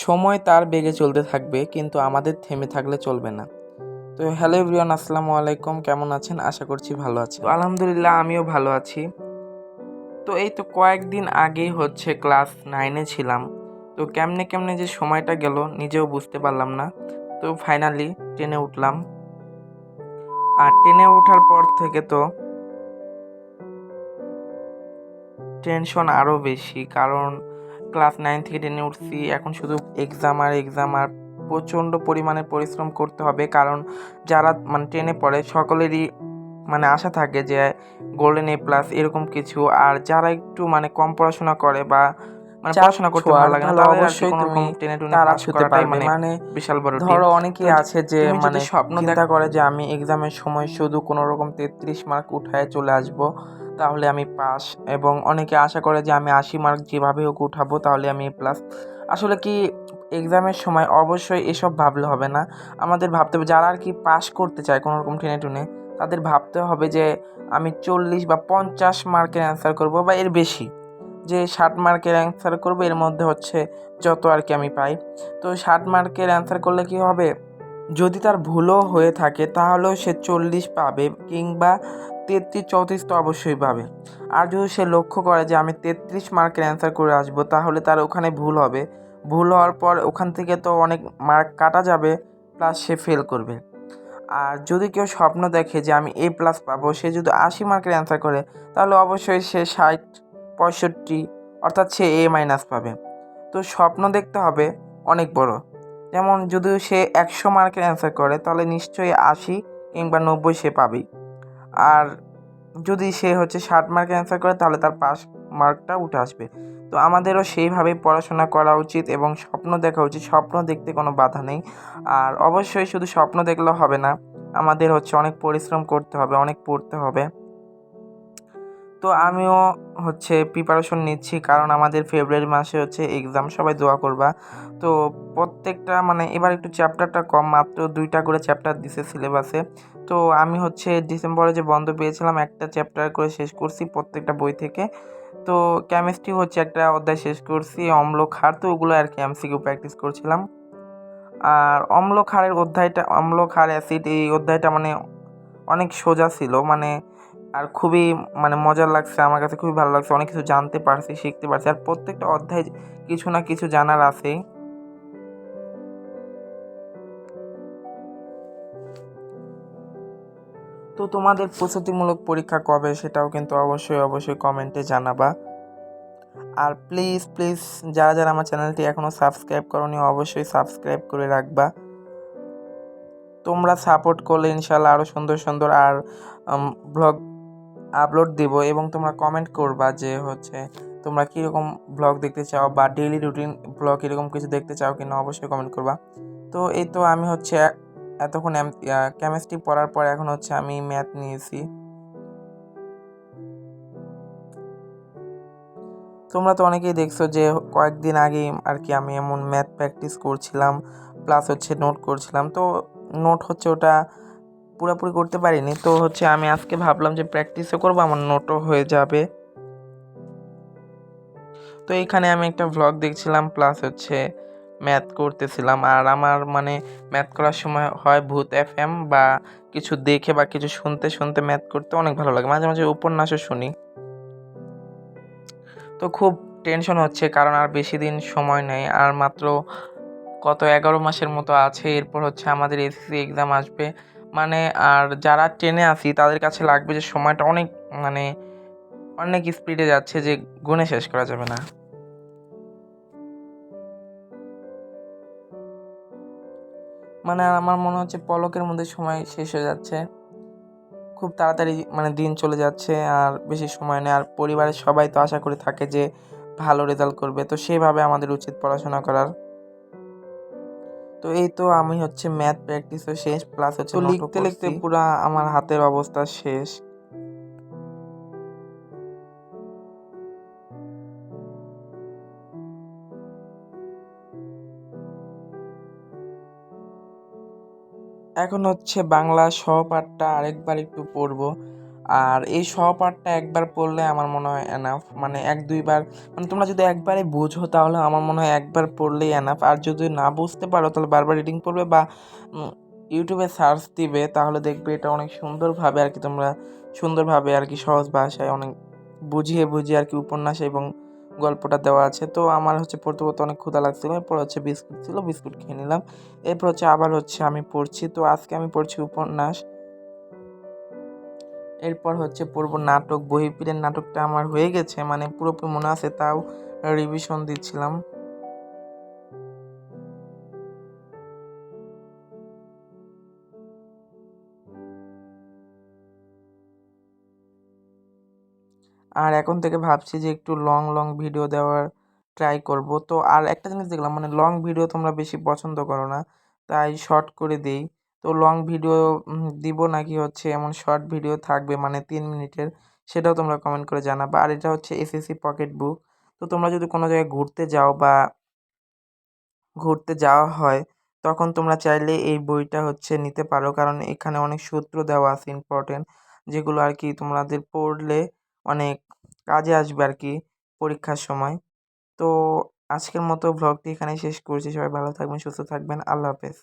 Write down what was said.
সময় তার বেগে চলতে থাকবে, কিন্তু আমাদের থেমে থাকলে চলবে না। তো হ্যালো এভরিওয়ান, আসসালামু আলাইকুম। কেমন আছেন? আশা করছি ভালো আছেন। তো আলহামদুলিল্লাহ আমিও ভালো আছি। তো এই তো কয়েকদিন আগেই ক্লাস 9-এ ছিলাম। তো কেমনে যে সময়টা গেল নিজেও বুঝতে পারলাম না। তো ফাইনালি 10-এ উঠলাম। আর 10-এ ওঠার পর থেকে তো টেনশন আরও বেশি, কারণ ক্লাস 9 থেকে 10-এ উঠছি, এখন শুধু এক্সাম আর প্রচণ্ড পরিমাণে পরিশ্রম করতে হবে। কারণ যারা 10-এ পড়ে সকলেরই আশা থাকে যে গোল্ডেন A+ এরকম কিছু। আর যারা একটু কম পড়াশোনা করে বা পড়াশোনা করতে ভালো লাগে না, তাহলে অবশ্যই তুমি তারা ছুতে পারবে। বিশাল বড় ধরো অনেকেই আছে যে স্বপ্ন চিন্তা করে যে আমি এক্সামের সময় শুধু কোনো রকম 33 মার্ক উঠায় চলে আসব, তাহলে আমি পাস। এবং অনেকে আশা করে যে আমি 80 মার্ক যেভাবে হোক উঠাবো, তাহলে আমি A+। আসলে কি এক্সামের সময় অবশ্যই এসব ভাবলে হবে না। আমাদের ভাবতে হবে, যারা আর কি পাস করতে চায় কোনো রকম টেনে টুনে, তাদের ভাবতে হবে যে আমি 40 বা 50 মার্কের অ্যান্সার করব, বা এর বেশি যে 60 মার্কের অ্যান্সার করব, এর মধ্যে যত আর কি আমি পাই। তো 60 মার্কের অ্যান্সার করলে কি হবে, যদি তার ভুলও হয়ে থাকে তাহলেও সে 40 পাবে, কিংবা 33-34 তো অবশ্যই পাবে। আর যদি সে লক্ষ্য করে যে আমি 33 মার্কের অ্যান্সার করে আসবো, তাহলে তার ওখানে ভুল হবে। ভুল হওয়ার পর ওখান থেকে তো অনেক মার্ক কাটা যাবে, প্লাস সে ফেল করবে। আর যদি কেউ স্বপ্ন দেখে যে আমি A+ পাবো, সে যদি 80 মার্কের অ্যান্সার করে, তাহলে অবশ্যই সে 60, 65 অর্থাৎ সে A- পাবে। তো স্বপ্ন দেখতে হবে অনেক বড়। যেমন যদি সে 100 মার্কের অ্যান্সার করে, তাহলে নিশ্চয়ই 80 কিংবা 90 সে পাবেই। আর যদি সে 60 মার্কের অ্যান্সার করে, তাহলে তার পাস মার্কটা উঠে আসবে। তো আমাদেরও সেইভাবেই পড়াশোনা করা উচিত এবং স্বপ্ন দেখা উচিত। স্বপ্ন দেখতে কোনো বাধা নেই। আর অবশ্যই শুধু স্বপ্ন দেখলেও হবে না, আমাদের অনেক পরিশ্রম করতে হবে, অনেক পড়তে হবে। তো আমিও প্রিপারেশন নিচ্ছি, কারণ আমাদের ফেব্রুয়ারি মাসে এক্সাম। সবাই দোয়া করবা। তো প্রত্যেকটা এবার একটু চ্যাপ্টারটা কম, মাত্র 2টা করে চ্যাপ্টার দিছে সিলেবাসে। তো আমি ডিসেম্বরে যে বন্ধ পেয়েছিলাম, একটা চ্যাপ্টার করে শেষ করছি প্রত্যেকটা বই থেকে। তো কেমিস্ট্রি একটা অধ্যায় শেষ করছি, অম্ল ক্ষার। তো ওগুলো আর কি এমসিকিউ প্র্যাকটিস করছিলাম। আর অম্ল ক্ষার অ্যাসিড, এই অধ্যায়টা অনেক সোজা ছিল, আর খুবই মজার লাগছে আমার কাছে, খুবই ভালো লাগছে। অনেক কিছু জানতে পারছি, শিখতে পারছি। আর প্রত্যেকটা অধ্যায় কিছু না কিছু জানার আছেই। তো তোমাদের প্রস্তুতিমূলক পরীক্ষা কবে, সেটাও কিন্তু অবশ্যই কমেন্টে জানাবা। আর প্লিজ যারা আমার চ্যানেলটি এখনও সাবস্ক্রাইব করোনি, অবশ্যই সাবস্ক্রাইব করে রাখবা। তোমরা সাপোর্ট করলে ইনশাল্লাহ আরও সুন্দর আর ব্লগ আপলোড দিব। এবং তোমরা কমেন্ট করবা যে তোমরা কীরকম ব্লগ দেখতে চাও, বা ডেইলি রুটিন ব্লগ এরকম কিছু দেখতে চাও কিনা, অবশ্যই কমেন্ট করবা। তো এই তো আমি এতক্ষণ কেমিস্ট্রি পড়ার পর এখন আমি ম্যাথ নিয়েছি। তোমরা তো অনেকেই দেখছো যে কয়েকদিন আগে আর কি আমি এমন ম্যাথ প্র্যাকটিস করছিলাম, প্লাস নোট করছিলাম। তো নোট ওটা পুরোপুরি করতে পারিনি। তো আমি আজকে ভাবলাম যে প্র্যাকটিসও করবো, আমার নোটও হয়ে যাবে। তো এইখানে আমি একটা ভ্লগ দেখছিলাম, প্লাস ম্যাথ করতেছিলাম। আর আমার ম্যাথ করার সময় হয় ভূত FM বা কিছু দেখে বা কিছু শুনতে ম্যাথ করতে অনেক ভালো লাগে। মাঝে মাঝে উপন্যাসও শুনি। তো খুব টেনশন হচ্ছে, কারণ আর বেশি দিন সময় নেই, আর মাত্র 11 মাসের মতো আছে। এরপর আমাদের SSC এক্সাম আসবে। আর যারা টেনে আসি তাদের কাছে লাগবে যে সময়টা অনেক অনেক স্পিডে যাচ্ছে, যে গুণে শেষ করা যাবে না। আমার মনে হচ্ছে পলকের মধ্যে সময় শেষ হয়ে যাচ্ছে, খুব তাড়াতাড়ি দিন চলে যাচ্ছে, আর বেশি সময় নেই। আর পরিবারের সবাই তো আশা করে থাকে যে ভালো রেজাল্ট করবে, তো সেভাবে আমাদের উচিত পড়াশোনা করার। তো এই তো আমি ম্যাথ প্র্যাকটিসও শেষ, প্লাস লিখতে লিখতে পুরা আমার হাতের অবস্থা শেষ। এখন বাংলা সহপাঠটা আরেকবার একটু পড়বো। আর এই পার্টটা একবার পড়লে আমার মনে হয় এনাফ, মানে 1-2 বার, মানে তোমরা যদি একবারে বুঝো তাহলে আমার মনে হয় একবার পড়লেই এনাফ। আর যদি না বুঝতে পারো তাহলে বারবার রিডিং পড়বে বা ইউটিউবে সার্চ দিবে, তাহলে দেখবে এটা অনেক সুন্দরভাবে আর কি তোমরা সুন্দরভাবে আর কি সহজ ভাষায় অনেক বুঝিয়ে বুঝিয়ে আর কি উপন্যাস এবং গল্পটা দেওয়া আছে। তো আমার হচ্ছে পড়তে পড়তে অনেক ক্ষুধা লাগছিল, এরপর হচ্ছে বিস্কুট ছিল, বিস্কুট খেয়ে নিলাম। এরপর হচ্ছে আবার হচ্ছে আমি পড়ছি, তো আজকে আমি পড়ছি উপন্যাস। এরপর হচ্ছে পড়ব নাটক। বহিঃপীড়ের নাটকটা আমার হয়ে গেছে, মানে পুরোপুরি মনে আছে, তাও রিভিশন দিচ্ছিলাম। আর এখন থেকে ভাবছি যে একটু লং লং ভিডিও দেওয়ার ট্রাই করব। তো আর একটা জিনিস দেখলাম, মানে লং ভিডিও তোমরা বেশি পছন্দ করো না, তাই শর্ট করে দেই। তো লং ভিডিও দিব নাকি হচ্ছে এমন শর্ট ভিডিও থাকবে মানে 3 মিনিটের, সেটাও তোমরা কমেন্ট করে জানাবা। আর এটা হচ্ছে এসএসসি পকেট বুক। তো তোমরা যদি কোনো জায়গায় ঘুরতে যাও বা ঘুরতে যাওয়া হয়, তখন তোমরা চাইলে এই বইটা হচ্ছে নিতে পারো, কারণ এখানে অনেক সূত্র দেওয়া আছে ইম্পর্টেন্ট, যেগুলো আর কি তোমাদের পড়লে অনেক কাজে আসবে আর কি পরীক্ষার সময়। তো আজকের মতো ভ্লগটি এখানেই শেষ করছি। সবাই ভালো থাকবেন, সুস্থ থাকবেন। আল্লাহ হাফেজ।